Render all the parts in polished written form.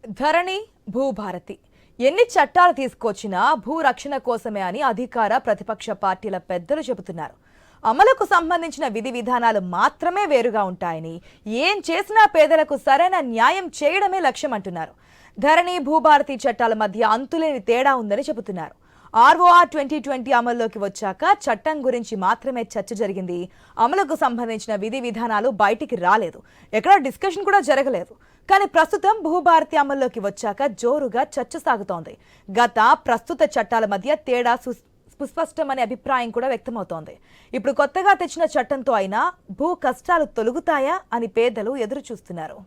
ధరణి భూభారతి ఎన్ని చట్టాలు తీసుకొచ్చినా భూ రక్షణ కోసమే అని అధికార ప్రతిపక్ష పార్టీల పెద్దలు చెబుతున్నారు. అమలుకు సంబంధించిన విధి విధానాలు మాత్రమే వేరుగా ఉంటాయని, ఏం చేసినా పేదలకు సరైన న్యాయం చేయడమే లక్ష్యం అంటున్నారు. ధరణి భూభారతి చట్టాల మధ్య అంతులేని తేడా ఉందని చెబుతున్నారు. ROR 2020 అమల్లోకి వచ్చాక చట్టం గురించి మాత్రమే చర్చ జరిగింది. అమలుకు సంబంధించిన విధి విధానాలు బయటికి రాలేదు, ఎక్కడ డిస్కషన్ కూడా జరగలేదు. కానీ ప్రస్తుతం భూభారతి అమల్లోకి వచ్చాక జోరుగా చర్చ సాగుతోంది. ప్రస్తుత చట్టాల మధ్య తేడా సుస్పష్టమనే అభిప్రాయం కూడా వ్యక్తమవుతోంది. ఇప్పుడు కొత్తగా తెచ్చిన చట్టంతో అయినా భూ కష్టాలు తొలగుతాయా అని పేదలు ఎదురు చూస్తున్నారు.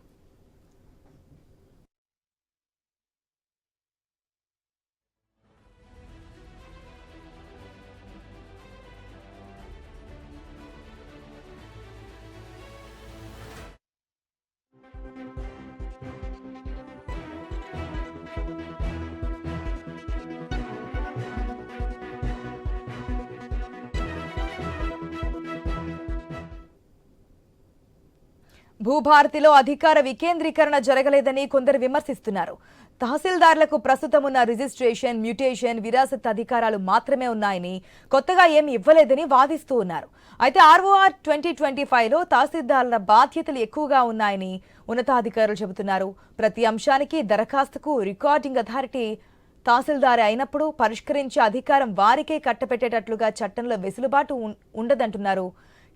భూభారతిలో అధికార వికేంద్రీకరణ జరగలేదని కొందరు విమర్శిస్తున్నారు. తహసీల్దార్లకు ప్రస్తుతం ఉన్న రిజిస్ట్రేషన్, మ్యూటేషన్, విరాసత్ అధికారాలు మాత్రమే ఉన్నాయని, కొత్తగా ఏమీ ఇవ్వలేదని వాదిస్తూ ఉన్నారు. అయితే ROR 2025లో తహసీల్దార్ల బాధ్యతలు ఎక్కువగా ఉన్నాయని ఉన్నతాధికారులు చెబుతున్నారు. ప్రతి అంశానికి దరఖాస్తుకు రికార్డింగ్ అథారిటీ తహసీల్దార్ అయినప్పుడు పరిష్కరించే అధికారం వారికే కట్టపెట్టేటట్లుగా చట్టంలో వెసులుబాటు ఉండదంటున్నారు.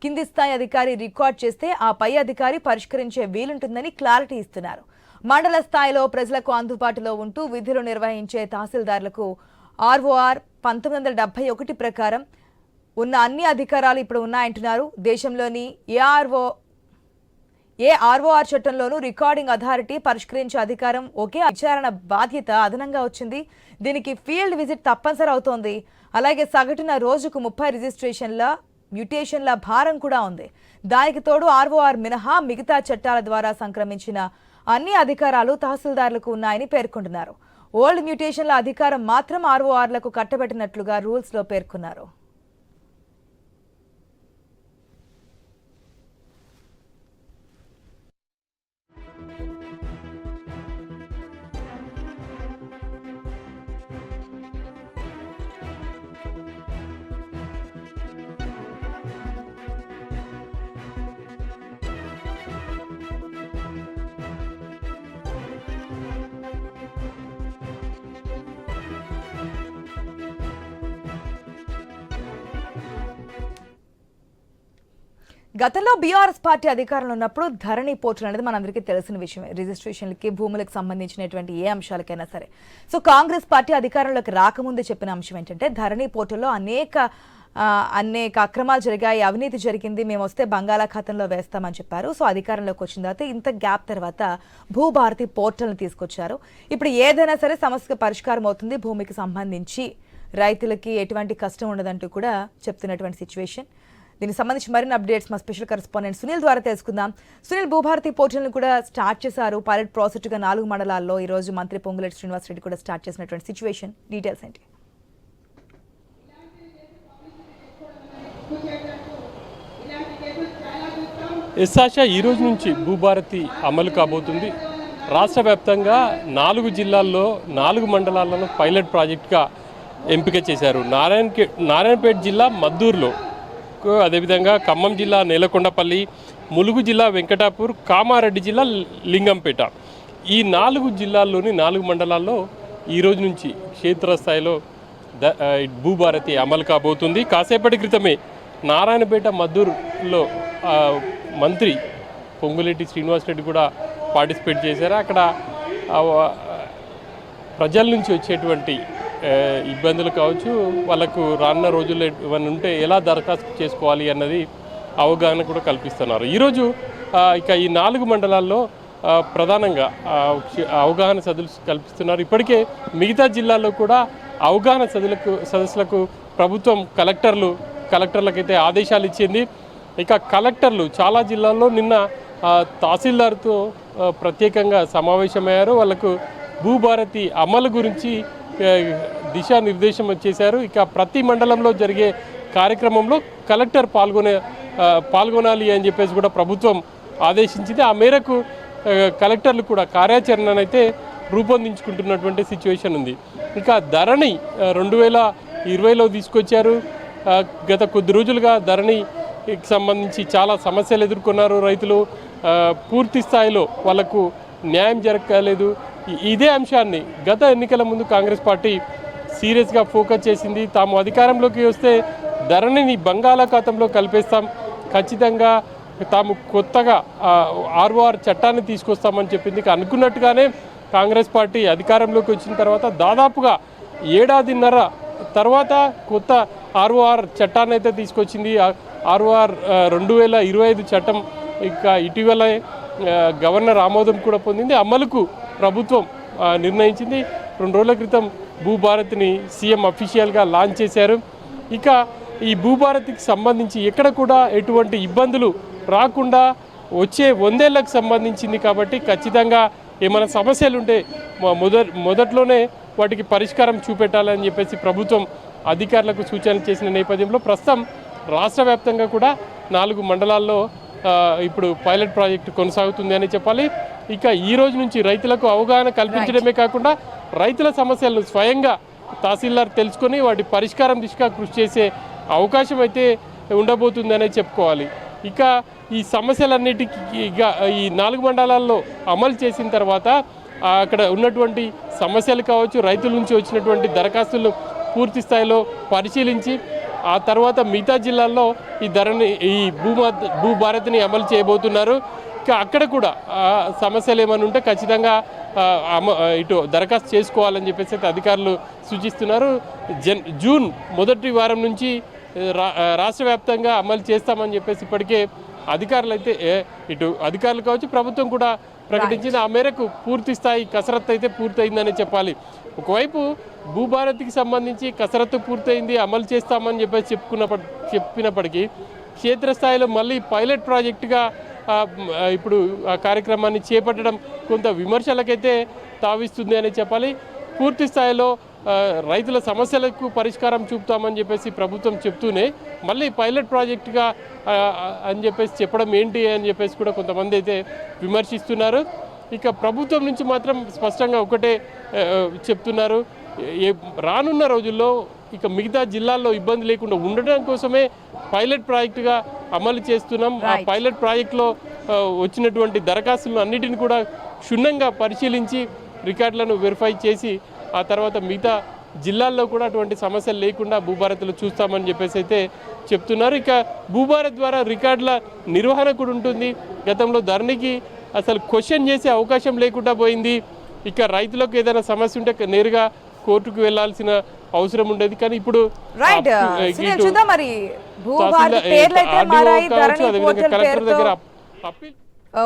కింది స్థాయి అధికారి రికార్డ్ చేస్తే ఆ పై అధికారి పరిష్కరించే వీలుంటుందని క్లారిటీ ఇస్తున్నారు. మండల స్థాయిలో ప్రజలకు అందుబాటులో ఉంటూ విధులు నిర్వహించే తహసీల్దార్లకు ROR 1971 ప్రకారం ఉన్న అన్ని అధికారాలు ఇప్పుడు ఉన్నాయంటున్నారు. దేశంలోని ఏ ROR చట్టంలోనూ రికార్డింగ్ అథారిటీ పరిష్కరించే అధికారం ఒకే, విచారణ బాధ్యత అదనంగా వచ్చింది. దీనికి ఫీల్డ్ విజిట్ తప్పనిసరి అవుతోంది. అలాగే సగటున రోజుకు 30 రిజిస్ట్రేషన్ల, మ్యూటేషన్ల భారం కూడా ఉంది. దానికి తోడు ROR మినహా మిగతా చట్టాల ద్వారా సంక్రమించిన అన్ని అధికారాలు తహసీల్దార్లకు ఉన్నాయని పేర్కొంటున్నారు. ఓల్డ్ మ్యూటేషన్ల అధికారం మాత్రం RORలకు కట్టబెట్టినట్లుగా రూల్స్లో పేర్కొన్నారు. గతంలో BRS పార్టీ అధికారంలో ఉన్నప్పుడు ధరణి పోర్టల్ అనేది మనందరికీ తెలిసిన విషయమే. రిజిస్ట్రేషన్లకి, భూములకు సంబంధించినటువంటి ఏ అంశాలకైనా సరే. సో కాంగ్రెస్ పార్టీ అధికారంలోకి రాకముందే చెప్పిన అంశం ఏంటంటే ధరణి పోర్టల్లో అనేక అక్రమాలు జరిగాయి, అవినీతి జరిగింది, మేము వస్తే బంగాళాఖాతంలో వేస్తామని చెప్పారు. సో అధికారంలోకి వచ్చిన తర్వాత ఇంత గ్యాప్ తర్వాత భూభారతి పోర్టల్ని తీసుకొచ్చారు. ఇప్పుడు ఏదైనా సరే సమస్యకు పరిష్కారం అవుతుంది, భూమికి సంబంధించి రైతులకి ఎటువంటి కష్టం ఉండదంటూ కూడా చెప్తున్నటువంటి సిచ్యువేషన్. దీనికి సంబంధించి మరిన్ని అప్డేట్స్ మా స్పెషల్ కరెస్పాండెంట్ సునీల్ ద్వారా తెలుసుకుందాం. సునీల్, భూభారతి పోర్టల్ని కూడా స్టార్ట్ చేశారు. పైలట్ ప్రాజెక్టుగా 4 మండలాల్లో ఈ రోజు మంత్రి పొంగులేటి శ్రీనివాసరెడ్డి కూడా స్టార్ట్ చేసినటువంటి సిచ్యువేషన్, డీటెయిల్స్ ఏంటి? ఆశా, ఈ రోజు నుంచి భూభారతి అమలు కాబోతుంది. రాష్ట్ర వ్యాప్తంగా 4 జిల్లాల్లో 4 మండలాలను పైలట్ ప్రాజెక్టుగా ఎంపిక చేశారు. నారాయణపేట జిల్లా మద్దూరులో, అదేవిధంగా ఖమ్మం జిల్లా నేలకొండపల్లి, ములుగు జిల్లా వెంకటాపూర్, కామారెడ్డి జిల్లా లింగంపేట, ఈ 4 జిల్లాల్లోని 4 మండలాల్లో ఈ రోజు నుంచి క్షేత్రస్థాయిలో భూభారతి అమలు కాబోతుంది. కాసేపటి క్రితమే నారాయణపేట మద్దూరులో మంత్రి పొంగులేటి శ్రీనివాసరెడ్డి కూడా పార్టిసిపేట్ చేశారు. అక్కడ ప్రజల నుంచి వచ్చేటువంటి ఇబ్బందులు కావచ్చు, వాళ్ళకు రానున్న రోజుల్లో ఇవన్నీ ఉంటే ఎలా దరఖాస్తు చేసుకోవాలి అన్నది అవగాహన కూడా కల్పిస్తున్నారు. ఈరోజు ఇక ఈ 4 మండలాల్లో ప్రధానంగా అవగాహన సదస్సులు కల్పిస్తున్నారు. ఇప్పటికే మిగతా జిల్లాల్లో కూడా అవగాహన సదస్సులకు ప్రభుత్వం కలెక్టర్లకైతే ఆదేశాలు ఇచ్చింది. ఇక కలెక్టర్లు చాలా జిల్లాల్లో నిన్న తహసీల్దార్తో ప్రత్యేకంగా సమావేశమయ్యారు. వాళ్ళకు భూభారతి అమలు గురించి దిశానిర్దేశం చేశారు. ఇక ప్రతి మండలంలో జరిగే కార్యక్రమంలో కలెక్టర్ పాల్గొనాలి అని చెప్పేసి కూడా ప్రభుత్వం ఆదేశించింది. ఆ మేరకు కలెక్టర్లు కూడా కార్యాచరణనైతే రూపొందించుకుంటున్నటువంటి సిచ్యువేషన్ ఉంది. ఇంకా ధరణి 2020లో తీసుకొచ్చారు. గత కొద్ది రోజులుగా ధరణికి సంబంధించి చాలా సమస్యలు ఎదుర్కొన్నారు రైతులు. పూర్తి స్థాయిలో వాళ్లకు న్యాయం జరగలేదు. ఇదే అంశాన్ని గత ఎన్నికల ముందు కాంగ్రెస్ పార్టీ సీరియస్గా ఫోకస్ చేసింది. తాము అధికారంలోకి వస్తే ధరణిని బంగాళాఖాతంలో కలిపేస్తాం, ఖచ్చితంగా తాము కొత్తగా ఆర్ఓఆర్ చట్టాన్ని తీసుకొస్తామని చెప్పింది. అనుకున్నట్టుగానే కాంగ్రెస్ పార్టీ అధికారంలోకి వచ్చిన తర్వాత దాదాపుగా ఏడాదిన్నర తర్వాత కొత్త ఆర్ఓఆర్ చట్టాన్ని అయితే తీసుకొచ్చింది. ఆర్ఓఆర్ 2025 చట్టం ఇంకా ఇటీవల గవర్నర్ ఆమోదం కూడా పొందింది. అమలుకు ప్రభుత్వం నిర్ణయించింది. 2 రోజుల క్రితం భూభారతిని సీఎం అఫీషియల్గా లాంచ్ చేశారు. ఇక ఈ భూభారతికి సంబంధించి ఎక్కడ కూడా ఎటువంటి ఇబ్బందులు రాకుండా వచ్చే 100 ఏళ్లకు సంబంధించింది కాబట్టి ఖచ్చితంగా ఏమైనా సమస్యలు ఉంటే మొదట్లోనే వాటికి పరిష్కారం చూపెట్టాలని చెప్పేసి ప్రభుత్వం అధికారులకు సూచనలు చేసిన నేపథ్యంలో ప్రస్తుతం రాష్ట్ర వ్యాప్తంగా కూడా 4 మండలాల్లో ఇప్పుడు పైలట్ ప్రాజెక్టు కొనసాగుతుంది అని చెప్పాలి. ఇక ఈ రోజు నుంచి రైతులకు అవగాహన కల్పించడమే కాకుండా రైతుల సమస్యలను స్వయంగా తహసీల్దార్ తెలుసుకొని వాటి పరిష్కారం దిశగా కృషి చేసే అవకాశం అయితే ఉండబోతుందనే చెప్పుకోవాలి. ఇక ఈ సమస్యలన్నిటికీ ఈ 4 మండలాల్లో అమలు చేసిన తర్వాత అక్కడ ఉన్నటువంటి సమస్యలు కావచ్చు, రైతుల నుంచి వచ్చినటువంటి దరఖాస్తులను పూర్తి స్థాయిలో పరిశీలించి ఆ తర్వాత మిగతా జిల్లాల్లో ఈ భూభారతిని అమలు చేయబోతున్నారు. ఇక అక్కడ కూడా సమస్యలు ఏమైనా ఉంటే ఖచ్చితంగా ఇటు దరఖాస్తు చేసుకోవాలని చెప్పేసి అయితే అధికారులు సూచిస్తున్నారు. జూన్ మొదటి వారం నుంచి రాష్ట్ర వ్యాప్తంగా అమలు చేస్తామని చెప్పేసి ఇప్పటికే అధికారులు అయితే ఇటు అధికారులు కావచ్చు, ప్రభుత్వం కూడా ప్రకటించింది. ఆ మేరకు పూర్తి స్థాయి కసరత్తు అయితే పూర్తయిందని చెప్పాలి. ఒకవైపు భూభారతికి సంబంధించి కసరత్తు పూర్తయింది, అమలు చేస్తామని చెప్పేసి చెప్పినప్పటికీ క్షేత్రస్థాయిలో మళ్ళీ పైలట్ ప్రాజెక్టుగా ఇప్పుడు ఆ కార్యక్రమాన్ని చేపట్టడం కొంత విమర్శలకైతే తావిస్తుంది అని చెప్పాలి. పూర్తి స్థాయిలో రైతుల సమస్యలకు పరిష్కారం చూపుతామని చెప్పేసి ప్రభుత్వం చెప్తూనే మళ్ళీ పైలట్ ప్రాజెక్టుగా అని చెప్పేసి చెప్పడం ఏంటి అని చెప్పేసి కూడా కొంతమంది అయితే విమర్శిస్తున్నారు. ఇక ప్రభుత్వం నుంచి మాత్రం స్పష్టంగా ఒకటే చెప్తున్నారు, రానున్న రోజుల్లో ఇక మిగతా జిల్లాల్లో ఇబ్బంది లేకుండా ఉండడం కోసమే పైలట్ ప్రాజెక్టుగా అమలు చేస్తున్నాం. ఆ పైలట్ ప్రాజెక్టులో వచ్చినటువంటి దరఖాస్తులను అన్నిటిని కూడా క్షుణ్ణంగా పరిశీలించి రికార్డులను వెరిఫై చేసి ఆ తర్వాత మిగతా జిల్లాల్లో కూడా అటువంటి సమస్యలు లేకుండా భూభారత్లో చూస్తామని చెప్పేసి అయితే చెప్తున్నారు. ఇక భూభారత్ ద్వారా రికార్డుల నిర్వహణ కూడా ఉంటుంది. గతంలో ధరణికి అసలు క్వశ్చన్ చేసే అవకాశం లేకుండా పోయింది. ఇక రైతులకు ఏదైనా సమస్య ఉంటే నేరుగా కోర్టుకు వెళ్లాల్సిన అవసరం ఉండేది. కానీ ఇప్పుడు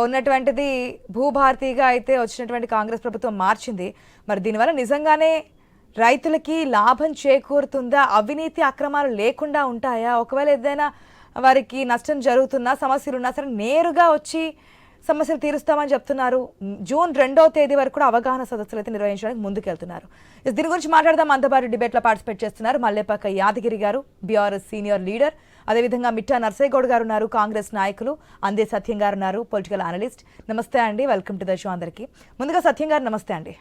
ఉన్నటువంటిది భూభారతిగా అయితే వచ్చినటువంటి కాంగ్రెస్ ప్రభుత్వం మార్చింది. మరి దీనివల్ల నిజంగానే రైతులకి లాభం చేకూరుతుందా? అవినీతి అక్రమాలు లేకుండా ఉంటాయా? ఒకవేళ ఏదైనా వారికి నష్టం జరుగుతున్నా, సమస్యలు ఉన్నా సరే నేరుగా వచ్చి సమస్యలు తీరుస్తామని చెప్తున్నారు. జూన్ 2వ తేదీ వరకు కూడా అవగాహన సదస్సులు అయితే నిర్వహించడానికి ముందుకెళ్తున్నారు. దీని గురించి మాట్లాడదాం. అంతబారి డిబేట్లో పార్టిసిపేట్ చేస్తున్నారు మల్లేపక్క యాదగిరి గారు, బీఆర్ఎస్ సీనియర్ లీడర్. అదేవిధంగా మిట్టా నర్సయ్యగౌడ్ గారు ఉన్నారు, కాంగ్రెస్ నాయకులు. అందే సత్యం గారు ఉన్నారు, పొలిటికల్ అనలిస్ట్. నమస్తే అండి, వెల్కమ్ టు ద షో అందరికీ. ముందుగా సత్యం గారు నమస్తే అండి.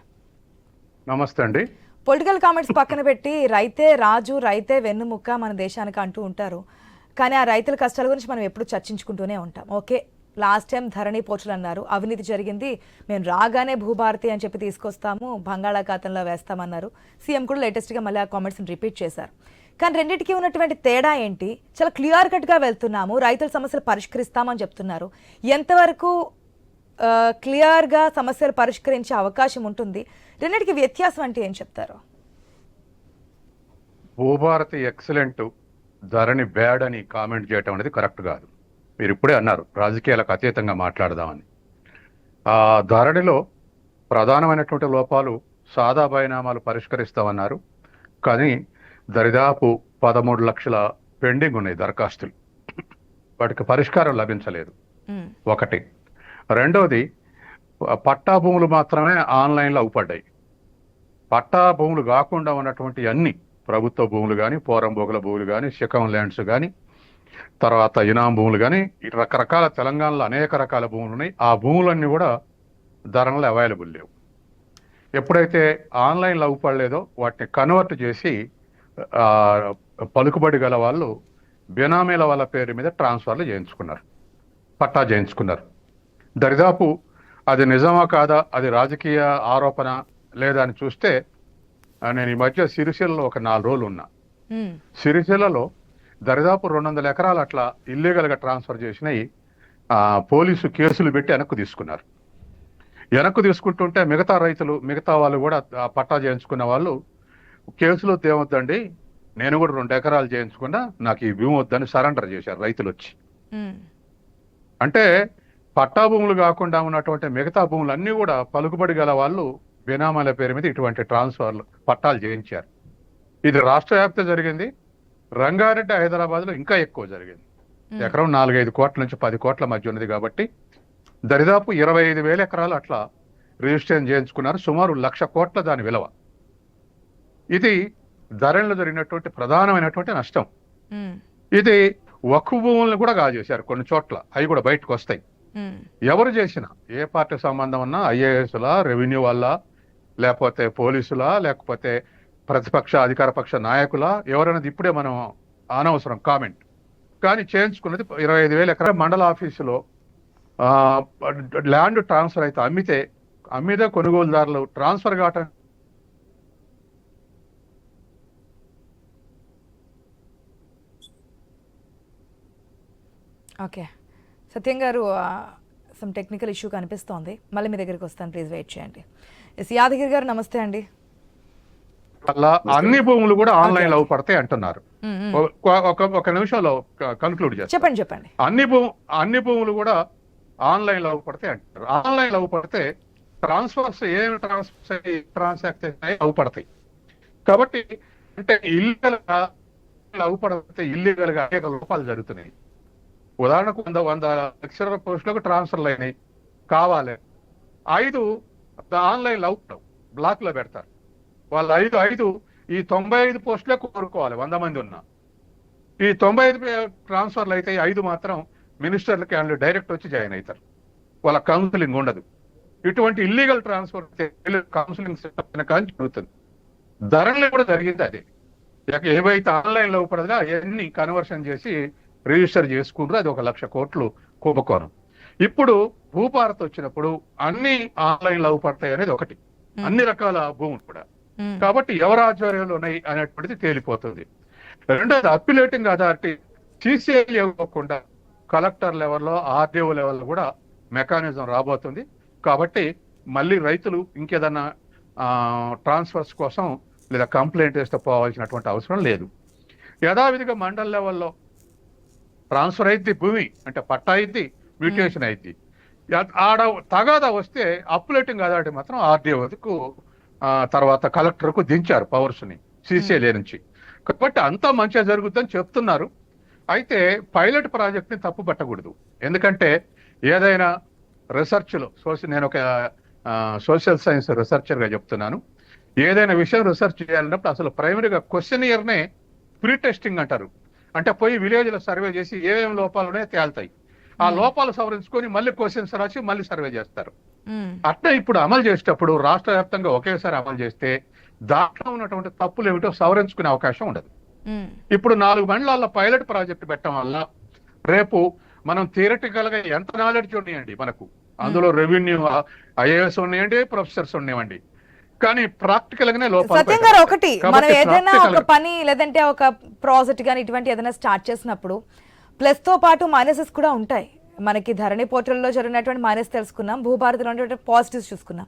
నమస్తే అండి. పొలిటికల్ కామెంట్స్ పక్కన పెట్టి రైతే రాజు, రైతే వెన్నుముక్క మన దేశానికి అంటూ ఉంటారు. కానీ ఆ రైతుల కష్టాల గురించి మనం ఎప్పుడు చర్చించుకుంటూనే ఉంటాం. ఓకే, లాస్ట్ టైం ధరణి పోర్టల్ అన్నారు, అవినీతి జరిగింది, మేము రాగానే భూభారతి అని చెప్పి తీసుకొస్తాము, బంగాళాఖాతంలో వేస్తామన్నారు. సీఎం కూడా లేటెస్ట్గా మళ్ళీ ఆ కామెంట్స్ని రిపీట్ చేశారు. కానీ రెండింటికి ఉన్నటువంటి తేడా ఏంటి? చాలా క్లియర్ కట్గా వెళ్తున్నాము, రైతుల సమస్యలు పరిష్కరిస్తామని చెప్తున్నారు. ఎంతవరకు క్లియర్గా సమస్యలు పరిష్కరించే అవకాశం ఉంటుంది? రెండింటికి వ్యత్యాసం అంటే ఏం చెప్తారు? భూభారతి ఎక్సలెంట్, ధరణి బ్యాడ్ అని కామెంట్ చేయటం అనేది కరెక్ట్ కాదు. మీరు ఇప్పుడే అన్నారు రాజకీయాలకు అతీతంగా మాట్లాడదామని. ఆ ధరణిలో ప్రధానమైనటువంటి లోపాలు సాదా బైనామాలు పరిష్కరిస్తామన్నారు. కానీ దరిదాపు 13 లక్షల పెండింగ్ ఉన్నాయి దరఖాస్తులు, వాటికి పరిష్కారం లభించలేదు. ఒకటి. రెండవది, పట్టా భూములు మాత్రమే ఆన్లైన్లో అవుపడ్డాయి. పట్టా భూములు కాకుండా ఉన్నటువంటి అన్ని ప్రభుత్వ భూములు కానీ, పోరంబోగుల భూములు కానీ, శిఖం ల్యాండ్స్ కానీ, తర్వాత ఇనాం భూములు కానీ, రకరకాల తెలంగాణలో అనేక రకాల భూములు ఉన్నాయి. ఆ భూములన్నీ కూడా ధరణిలో అవైలబుల్ లేవు. ఎప్పుడైతే ఆన్లైన్లో అవ్వలేదో వాటిని కన్వర్ట్ చేసి ఆ, పలుకుబడి గల వాళ్ళు బినామీల వాళ్ళ పేరు మీద ట్రాన్స్ఫర్లు చేయించుకున్నారు, పట్టా చేయించుకున్నారు. దరిదాపు అది నిజమా కాదా, అది రాజకీయ ఆరోపణ లేదా అని చూస్తే నేను ఈ మధ్య సిరిసిల్లలో ఒక 4 రోజులు ఉన్నా. సిరిసిల్లలో దరిదాపు 200 ఎకరాలు అట్లా ఇల్లీగల్గా ట్రాన్స్ఫర్ చేసినాయి. పోలీసు కేసులు పెట్టి వెనక్కు తీసుకున్నారు. వెనక్కు తీసుకుంటుంటే మిగతా వాళ్ళు కూడా పట్టా చేయించుకున్న వాళ్ళు కేసులో తేవద్దండి, నేను కూడా 2 ఎకరాలు చేయించుకున్నా, నాకు ఈ భూమి వద్దని సరెండర్ చేశారు రైతులు వచ్చి. అంటే పట్టా భూములు కాకుండా ఉన్నటువంటి మిగతా భూములు అన్నీ కూడా పలుకుబడి గల వాళ్ళు బినామాల పేరు మీద ఇటువంటి ట్రాన్స్ఫర్లు పట్టాలు చేయించారు. ఇది రాష్ట్ర వ్యాప్తంగా జరిగింది. రంగారెడ్డి, హైదరాబాద్లో ఇంకా ఎక్కువ జరిగింది. ఎకరం 4-5 కోట్ల నుంచి 10 కోట్ల మధ్య ఉన్నది కాబట్టి దరిదాపు 25,000 ఎకరాలు అట్లా రిజిస్ట్రేషన్ చేయించుకున్నారు. సుమారు 1,00,000 కోట్ల దాని విలువ. ఇది ధరణిలో జరిగినటువంటి ప్రధానమైనటువంటి నష్టం. ఇది వక్ఫ్ భూములను కూడా కాజేశారు కొన్ని చోట్ల, అవి కూడా బయటకు వస్తాయి. ఎవరు చేసినా, ఏ పార్టీ సంబంధం ఉన్నా, ఐఏఎస్లా, రెవెన్యూ వాళ్ళ, లేకపోతే పోలీసులా, లేకపోతే ప్రతిపక్ష అధికార పక్ష నాయకుల, ఎవరన్నది ఇప్పుడే మనం అనవసరం కామెంట్. కానీ చేయించుకున్నది 25,000 ఎకరాల మండల ఆఫీసులో ల్యాండ్ ట్రాన్స్ఫర్ అయితే అమ్మితే కొనుగోలుదారులు ట్రాన్స్ఫర్ కావటం ఓకే సత్యం గారు, సమ్ టెక్నికల్ ఇష్యూ కనిపిస్తోంది, మళ్ళీ మీ దగ్గరికి వస్తాను, ప్లీజ్ వెయిట్ చేయండి. ఎస్ యాదగిరి గారు నమస్తే అండి. వల్ల అన్ని భూములు కూడా ఆన్లైన్ లో పడతాయి అంటున్నారు. ఒక నిమిషంలో కన్క్లూడ్ చేస్తాను. చెప్పండి. అన్ని భూములు కూడా ఆన్లైన్ లో పడతాయి అంటారు. ఆన్లైన్ లో పడితే ట్రాన్స్ఫర్స్ ఏమి ట్రాన్సాక్షన్ అవుపడతాయి. కాబట్టి అంటే ఇల్లీగల్ గా అవుపడితే ఇల్లీగల్ గా అనేక లోపాలు జరుగుతున్నాయి. ఉదాహరణకు 100 లెక్చరర్ పోస్టులకు ట్రాన్స్ఫర్లు అయినాయి, కావాలి 5 ఆన్లైన్ లో అవుతాం, బ్లాక్ లో పెడతారు. వాళ్ళు 5 ఈ 95 పోస్టులే కోరుకోవాలి, 100 మంది ఉన్నా. ఈ 95 ట్రాన్స్ఫర్లు అయితే 5 మాత్రం మినిస్టర్ల క్యాండిడేట్ డైరెక్ట్ వచ్చి జాయిన్ అవుతారు, వాళ్ళ కౌన్సిలింగ్ ఉండదు. ఇటువంటి ఇల్లీగల్ ట్రాన్స్ఫర్ కౌన్సిలింగ్ సిస్టమ్ కానీ జరుగుతుంది. ధరలు కూడా జరిగింది అదే. ఏవైతే ఆన్లైన్ లో పడదో అవన్నీ కన్వర్షన్ చేసి రిజిస్టర్ చేసుకుంటారు. అది 1,00,000 కోట్లు కుంభకోణం. ఇప్పుడు భూభారత్ వచ్చినప్పుడు అన్ని ఆన్లైన్ లో పడతాయి అనేది ఒకటి, అన్ని రకాల భూములు కూడా. కాబట్టి ఎవరు ఆధ్వర్యంలో ఉన్నాయి అనేటువంటిది తేలిపోతుంది. రెండోది అప్పిలేటింగ్ అథారిటీ సిసిఐ ఇవ్వకుండా కలెక్టర్ లెవెల్లో, ఆర్డీఓ లెవెల్లో కూడా మెకానిజం రాబోతుంది. కాబట్టి మళ్ళీ రైతులు ఇంకేదన్నా ట్రాన్స్ఫర్స్ కోసం లేదా కంప్లైంట్ చేస్తే పోవాల్సినటువంటి అవసరం లేదు. యథావిధిగా మండల్ లెవెల్లో ట్రాన్స్ఫర్ అయితే భూమి అంటే పట్టా అయితే మ్యూటేషన్ అయితే ఆడ తగాదా వస్తే అప్లేటింగ్ అథారిటీ మాత్రం ఆర్డీఓకు తర్వాత కలెక్టర్కు దించారు పవర్స్ని సిసిఐ నుంచి. కాబట్టి అంతా మంచిగా జరుగుతుందని చెప్తున్నారు. అయితే పైలట్ ప్రాజెక్ట్ని తప్పు పట్టకూడదు. ఎందుకంటే ఏదైనా రీసెర్చ్లో నేను ఒక సోషల్ సైన్స్ రీసెర్చర్గా చెప్తున్నాను. ఏదైనా విషయం రీసెర్చ్ చేయాలన్నప్పుడు అసలు ప్రైమరీగా క్వశ్చనియర్నే ప్రీ టెస్టింగ్ అంటారు. అంటే పోయి విలేజ్లో సర్వే చేసి ఏమేమి లోపాలు ఉన్నాయో తేల్తాయి. ఆ లోపాలు సవరించుకొని మళ్ళీ క్వశ్చన్స్ రాసి మళ్ళీ సర్వే చేస్తారు. అట్లా ఇప్పుడు అమలు చేసేటప్పుడు రాష్ట్ర వ్యాప్తంగా ఒకేసారి అమలు చేస్తే దాంట్లో ఉన్నటువంటి తప్పులు ఏమిటో సవరించుకునే అవకాశం ఉండదు. ఇప్పుడు 4 మండలాల్లో పైలట్ ప్రాజెక్ట్ పెట్టడం వల్ల రేపు మనం థియరిటికల్ గా ఎంత నాలెడ్జ్ ఉన్నాయండి మనకు, అందులో రెవెన్యూ ఐఏఎస్ ఉన్నాయండి, ప్రొఫెసర్స్ ఉన్నాయండి, కానీ ప్రాక్టికల్ గానే లోపాలు. సత్యం గారు, ఒకటి మనం ఏదైనా ఒక పని లేదంటే ఒక ప్రాజెక్ట్ కానీ ఇటువంటి ఏదైనా స్టార్ట్ చేసినప్పుడు ప్లస్ తో పాటు మైనసెస్ కూడా ఉంటాయి. మనకి ధరణి పోర్టల్లో జరిగినటువంటి మైనస్ తెలుసుకున్నాం, భూభారతిలో ఉన్నటువంటి పాజిటివ్స్ చూసుకున్నాం.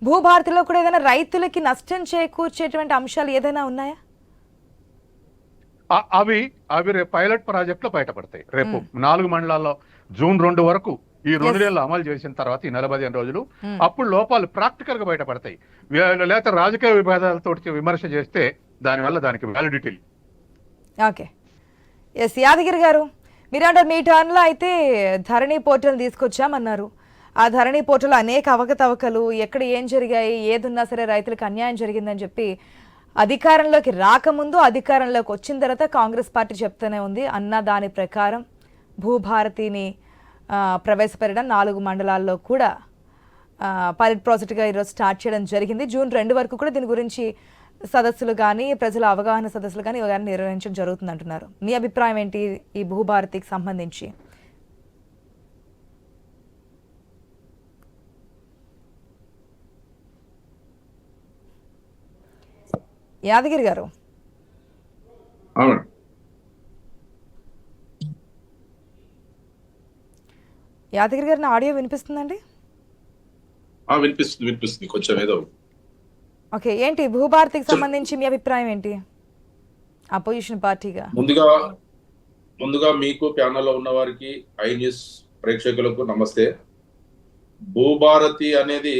భూభారతిలో కూడా ఏదైనా రైతులకి నష్టం చేకూర్చేటువంటి అంశాలు ఏదైనా ఉన్నాయా? అవి రేపు పైలట్ ప్రాజెక్ట్ లో బయటపడతాయి. రేపు 4 మండలాల్లో జూన్ 2 వరకు ఈ 2 నెలలు అమలు చేసిన తర్వాత ఈ 45 రోజులు అప్పుడు లోపాలు ప్రాక్టికల్ గా బయటపడతాయి. లేకపోతే రాజకీయ విభేదాలతో విమర్శ చేస్తే దానివల్ల దానికి వ్యాలిడిటీ. ఓకే, ఎస్ యాదగిరి గారు, మీరంటే మీ టర్న్లో అయితే ధరణి పోర్టల్ తీసుకొచ్చామన్నారు. ఆ ధరణి పోర్టల్ అనేక అవకతవకలు, ఎక్కడ ఏం జరిగాయి, ఏదున్నా సరే రైతులకు అన్యాయం జరిగిందని చెప్పి అధికారంలోకి రాకముందు, అధికారంలోకి వచ్చిన తర్వాత కాంగ్రెస్ పార్టీ చెప్తూనే ఉంది. అన్న దాని ప్రకారం భూభారతిని ప్రవేశపెట్టడం 4 మండలాల్లో కూడా పైలట్ ప్రాజెక్టుగా ఈరోజు స్టార్ట్ చేయడం జరిగింది. జూన్ 2 వరకు కూడా దీని గురించి సదస్సులు కానీ ప్రజల అవగాహన సదస్సులు కానీ ఇవన్నీ నిర్వహించడం జరుగుతుంది అంటున్నారు. మీ అభిప్రాయం ఏంటి ఈ భూభారతికి సంబంధించి? యాదగిరి గారు. యాదగిరి గారిని ఆడియో వినిపిస్తుందండి? వినిపిస్తుంది కొంచెం ఏదో. ఓకే, ఏంటి భూభారతికి సంబంధించి మీ అభిప్రాయం ఏంటి అపోజిషన్ పార్టీగా? ముందుగా మీకు ప్యానల్లో ఉన్న వారికి ఐ న్యూస్ ప్రేక్షకులకు నమస్తే. భూభారతి అనేది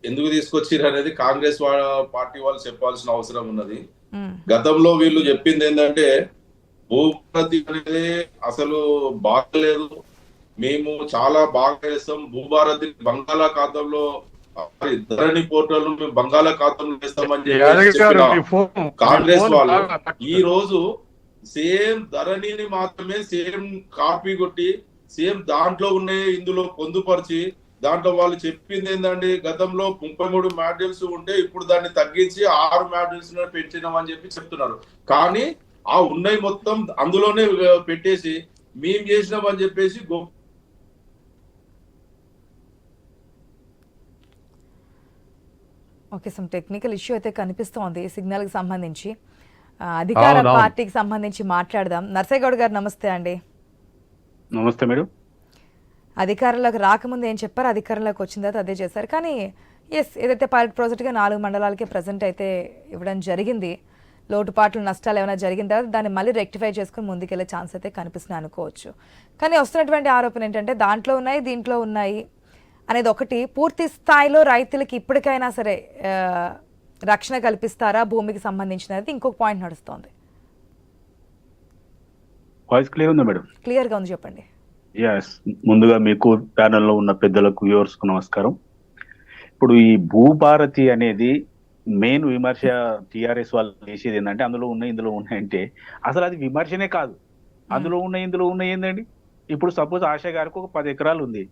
ఎందుకు తీసుకొచ్చారు అనేది కాంగ్రెస్ పార్టీ వాళ్ళు చెప్పాల్సిన అవసరం ఉన్నది. గతంలో వీళ్ళు చెప్పింది ఏంటంటే భూభారతి అనేది అసలు బాగలేదు, మేము చాలా బాగా చేస్తాం, భూభారతి బంగాళాఖాతంలో ధరణి పోర్టల్ మేము బంగాళాఖాతంలో వేస్తామని చెప్పి కాంగ్రెస్ వాళ్ళు ఈ రోజు సేమ్ ధరణిని మాత్రమే సేమ్ కాపీ కొట్టి సేమ్ దాంట్లో ఉన్నాయి ఇందులో పొందుపరిచి దాంట్లో వాళ్ళు చెప్పింది ఏంటంటే గతంలో 33 మాడ్యూల్స్ ఉంటే ఇప్పుడు దాన్ని తగ్గించి 6 మాడ్యూల్స్ పెంచినామని చెప్పి చెప్తున్నారు. కానీ ఆ ఉన్నాయి మొత్తం అందులోనే పెట్టేసి మేము చేసినామని చెప్పేసి ఓకే, సమ్ టెక్నికల్ ఇష్యూ అయితే కనిపిస్తోంది సిగ్నల్కి సంబంధించి. అధికార పార్టీకి సంబంధించి మాట్లాడదాం. నర్సేగౌడ్ గారు నమస్తే అండి. నమస్తే మేడం. అధికారంలోకి రాకముందు ఏం చెప్పారు, అధికారంలోకి వచ్చిన తర్వాత అదే చేశారు. కానీ ఏదైతే పైలట్ ప్రాజెక్ట్గా 4 మండలాలకే ప్రజెంట్ అయితే ఇవ్వడం జరిగింది. లోటుపాట్లు నష్టాలు ఏమైనా జరిగిన తర్వాత దాన్ని మళ్ళీ రెక్టిఫై చేసుకుని ముందుకెళ్లే ఛాన్స్ అయితే కనిపిస్తుంది అనుకోవచ్చు. కానీ వస్తున్నటువంటి ఆరోపణ ఏంటంటే దాంట్లో ఉన్నాయి దీంట్లో ఉన్నాయి అనేది ఒకటి. పూర్తి స్థాయిలో రైతులకి ఇప్పటికైనా సరే రక్షణ కల్పిస్తారా భూమికి సంబంధించినది ఇంకొక పాయింట్ నడుస్తోంది. వాయిస్ క్లియర్ ఉందా మేడం? క్లియర్గా ఉంది, చెప్పండి. ఎస్, ముందుగా మీకు ప్యానెల్లో ఉన్న పెద్దలకు వ్యూవర్స్కు నమస్కారం. ఇప్పుడు ఈ భూభారతి అనేది మెయిన్ విమర్శ టిఆర్ఎస్ వాళ్ళు చేసేది ఏంటంటే అందులో ఉన్నాయి ఇందులో ఉన్నాయంటే అసలు అది విమర్శనే కాదు. అందులో ఉన్నాయి ఇందులో ఉన్నాయి ఏంటండి? ఇప్పుడు సపోజ్ ఆశ గారికి ఒక 10 ఎకరాలు ఉంది,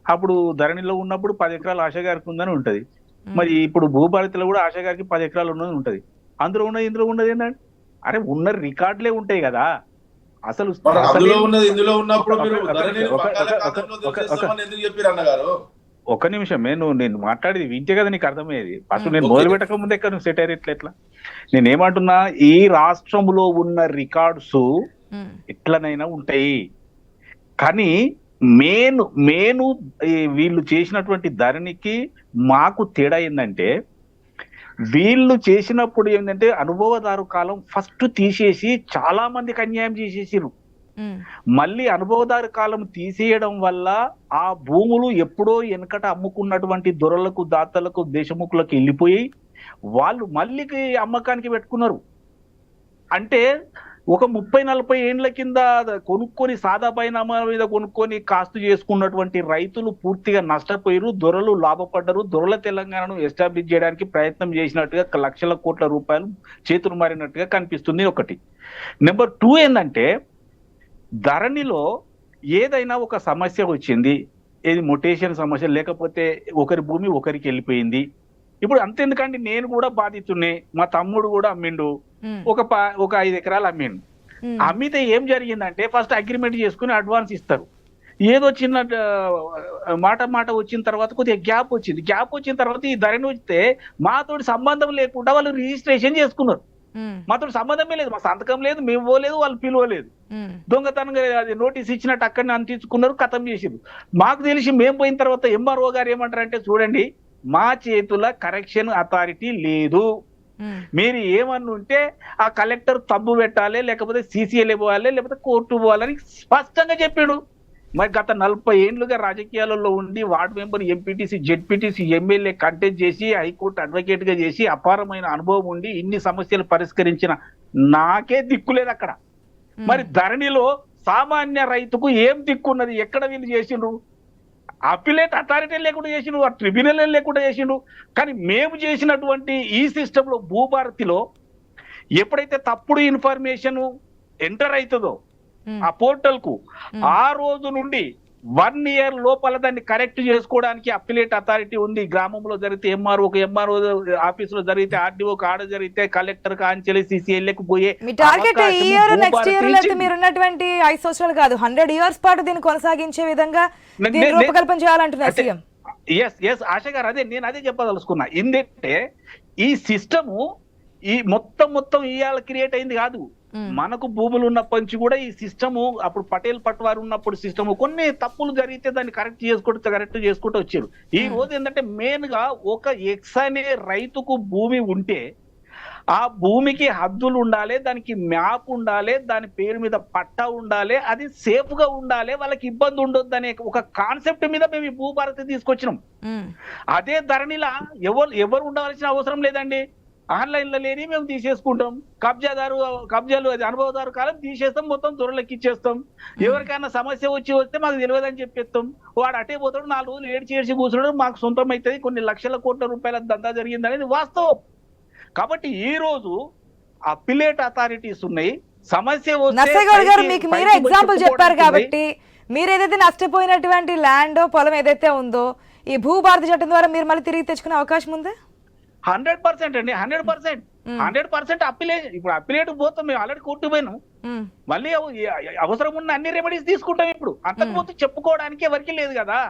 అప్పుడు ధరణిలో ఉన్నప్పుడు 10 ఎకరాలు ఆశ గారికి ఉందని ఉంటది. మరి ఇప్పుడు భూభారతిలో కూడా ఆశ గారికి 10 ఎకరాలు ఉన్నది ఉంటది. అందులో ఉన్నది ఇందులో ఉన్నది ఏంటంటే అరే ఉన్న రికార్డులే ఉంటాయి కదా. అసలు ఒక నిమిషమే, నేను మాట్లాడేది వింటే కదా నీకు అర్థమయ్యేది. ఫస్ట్ నేను మొదలు పెట్టక ముందే నువ్వు సెట్ అయ్యారు ఎట్లా? నేనేమంటున్నా, ఈ రాష్ట్రంలో ఉన్న రికార్డ్స్ ఎట్లనైనా ఉంటాయి, కానీ మేను వీళ్ళు చేసినటువంటి ధరణికి మాకు తేడా ఏంటంటే వీళ్ళు చేసినప్పుడు ఏంటంటే అనుభవదారు కాలం ఫస్ట్ తీసేసి చాలా మందికి అన్యాయం చేసేసిరు. మళ్ళీ అనుభవదారు కాలం తీసేయడం వల్ల ఆ భూములు ఎప్పుడో వెనకట అమ్ముకున్నటువంటి దొరలకు దాతలకు దేశముఖులకు వెళ్ళిపోయి వాళ్ళు మళ్ళీ అమ్మకానికి పెట్టుకున్నారు. అంటే ఒక 30-40 ఏండ్ల కింద కొనుక్కొని సాదా బైనామా మీద కొనుక్కొని కాస్తు చేసుకున్నటువంటి రైతులు పూర్తిగా నష్టపోయారు, దొరలు లాభపడ్డారు. దొరల తెలంగాణను ఎస్టాబ్లిష్ చేయడానికి ప్రయత్నం చేసినట్టుగా లక్షల కోట్ల రూపాయలు చేతులు మారినట్టుగా కనిపిస్తుంది. ఒకటి. నెంబర్ 2 ఏంటంటే ధరణిలో ఏదైనా ఒక సమస్య వచ్చింది, ఏది మొటేషన్ సమస్య, లేకపోతే ఒకరి భూమి ఒకరికి వెళ్ళిపోయింది. ఇప్పుడు అంతెందుకండి, నేను కూడా బాధితున్నే, మా తమ్ముడు కూడా అమ్మిండు, ఒక 5 ఎకరాలు అమ్మిండు. అమ్మితే ఏం జరిగిందంటే ఫస్ట్ అగ్రిమెంట్ చేసుకుని అడ్వాన్స్ ఇస్తారు. ఏదో చిన్న మాట వచ్చిన తర్వాత కొద్దిగా గ్యాప్ వచ్చిన తర్వాత ఈ ధరణి వస్తే మాతోటి సంబంధం లేకుండా వాళ్ళు రిజిస్ట్రేషన్ చేసుకున్నారు. మాతో సంబంధమే లేదు, మా సంతకం లేదు, మేము పోలేదు, వాళ్ళు పిలువలేదు. దొంగతనంగా అది నోటీస్ ఇచ్చినట్టు అక్కడనే అంటించుకున్నారు, ఖతం చేసింది. మాకు తెలిసి మేము పోయిన తర్వాత ఎంఆర్ఓ గారు ఏమంటారంటే, చూడండి మా చేతుల కరెక్షన్ అథారిటీ లేదు, మీరు ఏమన్నా ఉంటే ఆ కలెక్టర్ తప్పు పెట్టాలి, లేకపోతే సీసీఎల్ పోవాలి, లేకపోతే కోర్టు పోవాలని స్పష్టంగా చెప్పాడు. మరి గత 40 ఏండ్లుగా రాజకీయాలలో ఉండి ward member, MPTC, ZPTC, MLA contest చేసి హైకోర్టు అడ్వకేట్ గా చేసి అపారమైన అనుభవం ఉండి ఇన్ని సమస్యలు పరిష్కరించిన నాకే దిక్కులేదు అక్కడ. మరి ధరణిలో సామాన్య రైతుకు ఏం దిక్కున్నది? ఎక్కడ వీళ్ళు చేసిండ్రు? అపిలేట్ అథారిటీ లేకుండా చేసిండు, ఆ ట్రిబ్యునల్ లేకుండా చేసిండు. కానీ మేము చేసినటువంటి ఈ సిస్టంలో భూభారతిలో ఎప్పుడైతే తప్పుడు ఇన్ఫర్మేషన్ ఎంటర్ అవుతుందో ఆ పోర్టల్ కు, ఆ రోజు నుండి 1 year లోపల దాన్ని కరెక్ట్ చేసుకోవడానికి అప్పిలేట్ అథారిటీ ఉంది. గ్రామంలో జరిగితే ఎంఆర్ఓ ఆఫీసులో జరిగితే ఆర్డీఓకి ఆర్డర్ జరిగితే కలెక్టర్ కాంచెలి సిసిఎల్కి పోయే మీ టార్గెట్ ఈ అవకాశము ఇయర్ నెక్స్ట్ భూభారతి ఇయర్ నుంచి అయితే మీరు ఉన్నటువంటి 5 సంవత్సరాలు కాదు 100 years పాటు దీన్ని కొనసాగించే విధంగా నే- దీన్ని నే- రూపకల్పన చేయాలంటున్నారు అంటే- సీఎం. ఎస్ ఆశ గారు, నేను అదే చెప్పదలుచుకున్నా. ఏంటంటే ఈ సిస్టము ఈ మొత్తం ఇవాళ క్రియేట్ అయింది కాదు. మనకు భూములు ఉన్నప్పటి నుంచి కూడా ఈ సిస్టము, అప్పుడు పటేల్ పట్వారు ఉన్నప్పుడు సిస్టము కొన్ని తప్పులు జరిగితే దాన్ని కరెక్ట్ చేసుకుంటూ వచ్చారు. ఈ రోజు ఏంటంటే మెయిన్ గా ఒక ఎక్స్ అనే రైతుకు భూమి ఉంటే ఆ భూమికి హద్దులు ఉండాలి, దానికి మ్యాప్ ఉండాలి, దాని పేరు మీద పట్టా ఉండాలి, అది సేఫ్ గా ఉండాలి, వాళ్ళకి ఇబ్బంది ఉండొద్దు అనే ఒక కాన్సెప్ట్ మీద మేము ఈ భూభారతి తీసుకొచ్చినాం. అదే ధరణిలా ఎవరు ఉండవలసిన అవసరం లేదండి. ఆన్లైన్ లో లేని మేము తీసేసుకుంటాం. కబ్జాలు అది అనుభవదారు కాలం తీసేస్తాం, మొత్తం దొరలకి ఇచ్చేస్తాం. ఎవరికైనా సమస్య వస్తే మాకు తెలియదని చెప్పేస్తాం. వాడు అటే పోతాడు, 4 రోజులు ఏడ్చి కూర్చున్నాడు, మాకు సొంతం అవుతుంది, కొన్ని లక్షల కోట్ల రూపాయల దందా జరిగింది అనేది వాస్తవం. కాబట్టి ఈ రోజు అప్పిలేట్ అథారిటీస్ ఉన్నాయి. సమస్య నర్సగౌడ్ గారు మీకు మీరే ఎగ్జాంపుల్ చెప్పారు కాబట్టి మీరు ఏదైతే నష్టపోయినటువంటి ల్యాండ్ పొలం ఏదైతే ఉందో ఈ భూభారతి చట్టం ద్వారా మీరు మళ్ళీ తిరిగి తెచ్చుకునే అవకాశం ఉందా? 100% అండి, 100% అప్పిలేట్. ఇప్పుడు అప్పిలేట్ పోతాం, మేము ఆల్రెడీ కోర్టు పోయినాం. మళ్ళీ అవసరం ఉన్న అన్ని రెమెడీస్ తీసుకుంటాం. ఇప్పుడు అంతకుముందు చెప్పుకోవడానికి ఎవరికి లేదు కదా.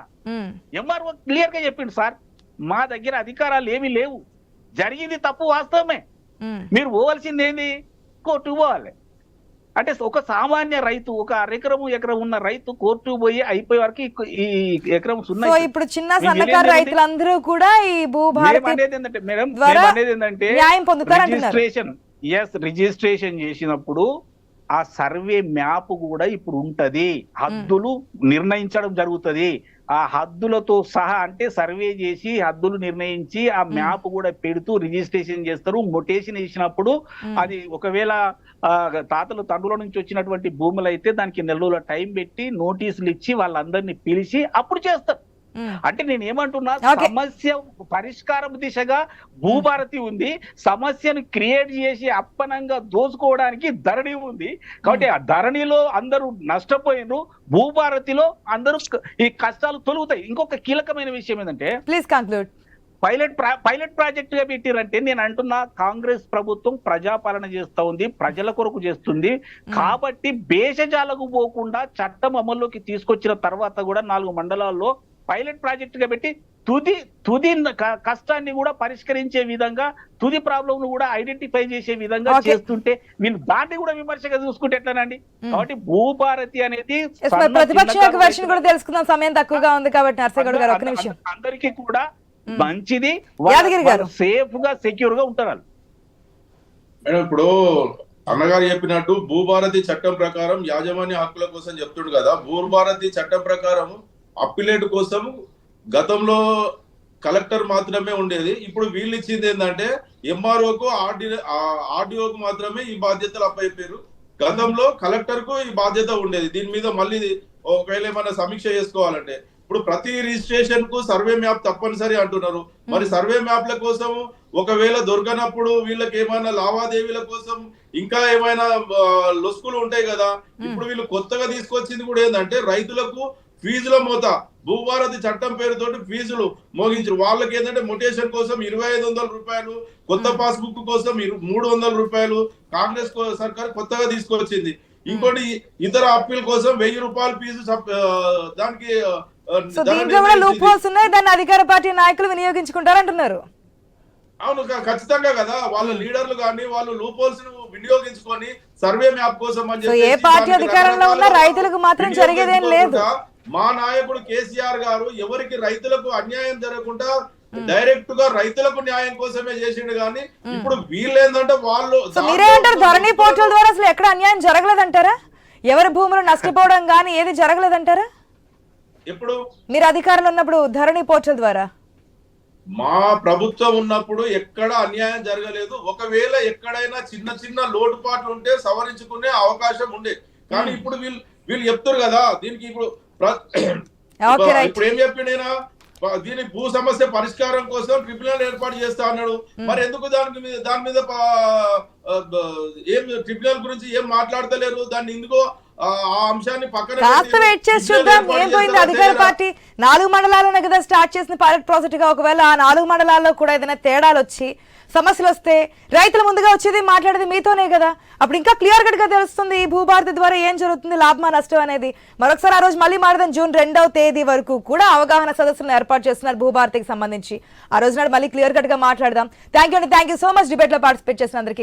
ఎంఆర్ఓ క్లియర్ గా చెప్పిండు, సార్ మా దగ్గర అధికారాలు ఏమీ లేవు, జరిగింది తప్పు వాస్తవమే, మీరు పోవాల్సింది ఏంది, కోర్టుకు పోవాలి. అంటే ఒక సామాన్య రైతు, ఒక ఎకరం ఉన్న రైతు కోర్టు పోయి అయిపోయే వరకు ఈ ఎకరం సున్నా. సో ఇప్పుడు చిన్న సన్నకారు రైతులందరూ కూడా ఈ భూభారతి ద్వారా న్యాయం పొందుతారంటున్నారు. రిజిస్ట్రేషన్ చేసినప్పుడు ఆ సర్వే మ్యాప్ కూడా ఇప్పుడు ఉంటది, హద్దులు నిర్ణయించడం జరుగుతుంది. ఆ హద్దులతో సహా అంటే సర్వే చేసి హద్దులు నిర్ణయించి ఆ మ్యాప్ కూడా పెడుతూ రిజిస్ట్రేషన్ చేస్తారు. మొటేషన్ ఇచ్చినప్పుడు అది ఒకవేళ తాతలు తండ్రుల నుంచి వచ్చినటువంటి భూములు అయితే దానికి నెలల టైం పెట్టి నోటీసులు ఇచ్చి వాళ్ళందరినీ పిలిచి అప్పుడు చేస్తారు. అంటే నేను ఏమంటున్నా, సమస్య పరిష్కారం దిశగా భూభారతి ఉంది, సమస్యను క్రియేట్ చేసి అప్పనంగా దోచుకోవడానికి ధరణి ఉంది. కాబట్టి ఆ ధరణిలో అందరూ నష్టపోయిన భూభారతిలో అందరూ ఈ కష్టాలు తొలుగుతాయి. ఇంకొక కీలకమైన విషయం ఏంటంటే, ప్లీజ్ కంక్లూడ్. పైలట్ ప్రాజెక్ట్ గా పెట్టిరంటే నేను అంటున్నా, కాంగ్రెస్ ప్రభుత్వం ప్రజాపాలన చేస్తా ఉంది, ప్రజల కొరకు చేస్తుంది. కాబట్టి భేషజాలకు పోకుండా చట్టం అమల్లోకి తీసుకొచ్చిన తర్వాత కూడా 4 మండలాల్లో పైలట్ ప్రాజెక్ట్ గా పెట్టి తుది కష్టాన్ని కూడా పరిష్కరించే విధంగా, తుది ప్రాబ్లం ను కూడా ఐడెంటిఫై చేసే విధంగా చేస్తుంటే వీళ్ళు దాన్ని కూడా విమర్శగా చూసుకుంటే ఎట్లానండి. కాబట్టి భూభారతి అనేది ప్రతిపక్ష వర్షన్ కూడా తెలుసుకుందాం, సమయం తక్కువగా ఉంది కాబట్టి. నర్సగౌడ్ గారు ఒక నిమిషం. అందరికీ కూడా మంచిది, యాదగిరి గారు సేఫ్ గా సెక్యూర్ గా ఉంటారు. మేడం, ఇప్పుడు అన్నగారు చెప్పినట్టు భూభారతి చట్టం ప్రకారం యాజమాన్య హక్కుల కోసం చెప్తుడు కదా. భూభారతి చట్టం ప్రకారం అప్పిలేట్ కోసం గతంలో కలెక్టర్ మాత్రమే ఉండేది. ఇప్పుడు వీళ్ళు ఇచ్చింది ఏంటంటే ఎంఆర్ఓకు ఆర్డీఓకు మాత్రమే ఈ బాధ్యతలు అప్పయిపోయారు. గతంలో కలెక్టర్ కు ఈ బాధ్యత ఉండేది. దీని మీద మళ్ళీ ఒకవేళ ఏమైనా సమీక్ష చేసుకోవాలంటే ఇప్పుడు ప్రతి రిజిస్ట్రేషన్ కు సర్వే మ్యాప్ తప్పనిసరి అంటున్నారు. మరి సర్వే మ్యాప్ల కోసం ఒకవేళ దొరకనప్పుడు వీళ్ళకి ఏమైనా లావాదేవీల కోసం ఇంకా ఏమైనా లొసుకులు ఉంటాయి కదా. ఇప్పుడు వీళ్ళు కొత్తగా తీసుకొచ్చింది కూడా ఏంటంటే రైతులకు ఫీజుల మోత, భూభారతి చట్టం పేరుతోటి ఫీజులు మోగించారు. వాళ్ళకి ఏంటంటే మొటేషన్ కోసం 2500 రూపాయలు, కొత్త పాస్బుక్ కోసం 300 రూపాయలు కాంగ్రెస్ సర్కార్ కొత్తగా తీసుకొచ్చింది. ఇంకోటి ఇతర అప్పీల్ కోసం 1000 రూపాయలు ఫీజు దానికి దాన్ని అధికార పార్టీ నాయకులు వినియోగించుకుంటారంటున్నారు. అవును, ఖచ్చితంగా కదా. వాళ్ళ లీడర్లు కానీ వాళ్ళు లూపోల్స్ ను వినియోగించుకొని సర్వే మ్యాప్ కోసం అని చెప్పి ఏ పార్టీ అధికారంలో ఉన్న రైతులకు మాత్రం జరిగేదేం లేదు. మా నాయకుడు కేసీఆర్ గారు ఎవరికి రైతులకు అన్యాయం జరగకుండా డైరెక్ట్ గా రైతులకు న్యాయం కోసమే చేసిండు. కానీ ఇప్పుడు వీళ్ళు ఏంటంటే వాళ్ళు మీరేంటారు, ధరణి పోర్టల్ ద్వారా అసలు ఎక్కడ అన్యాయం జరగలేదంటారా? ఎవరి భూములు నష్టపోవడం కానీ ఏది జరగలేదంటారా? ఇప్పుడు మీరు అధికారంలో ఉన్నప్పుడు ధరణి పోర్టల్ ద్వారా మా ప్రభుత్వం ఉన్నప్పుడు ఎక్కడ అన్యాయం జరగలేదు. ఒకవేళ ఎక్కడైనా చిన్న లోటుపాట్లు ఉంటే సవరించుకునే అవకాశం ఉండే. కానీ ఇప్పుడు వీళ్ళు చెప్తారు కదా, దీనికి ఇప్పుడు ఏం చెప్పిండైనా దీని భూ సమస్య పరిష్కారం కోసం ట్రిబ్యునల్ ఏర్పాటు చేస్తా అన్నాడు. మరి ఎందుకు దాని మీద ఏం ట్రిబ్యునల్ గురించి ఏం మాట్లాడతలేరు, దాన్ని ఎందుకో ఆ అంశాన్ని పక్కన కాస్త వెయిట్ చేసి చూద్దాం ఏం పోయింది. అధికార పార్టీ 4 మండలాల్లోనే కదా స్టార్ట్ చేసిన పైలట్ ప్రాజెక్ట్ గా, ఒకవేళ ఆ 4 మండలాల్లో కూడా ఏదైనా తేడాలు వచ్చి సమస్యలు వస్తే రైతులు ముందుగా వచ్చేది మాట్లాడేది మీతోనే కదా, అప్పుడు ఇంకా క్లియర్ కట్ గా తెలుస్తుంది ఈ భూభారతి ద్వారా ఏం జరుగుతుంది, లాభమా నష్టం అనేది. మరొకసారి ఆ రోజు మళ్ళీ మాట్లాడదాం. జూన్ 2వ తేదీ వరకు కూడా అవగాహన సదస్సులను ఏర్పాటు చేస్తున్నారు భూభారతికి సంబంధించి. ఆ రోజు నాడు మళ్ళీ క్లియర్ కట్ గా మాట్లాడదాం. Thank you so much debate లో పార్టిసిపేట్ చేసిన అందరికీ.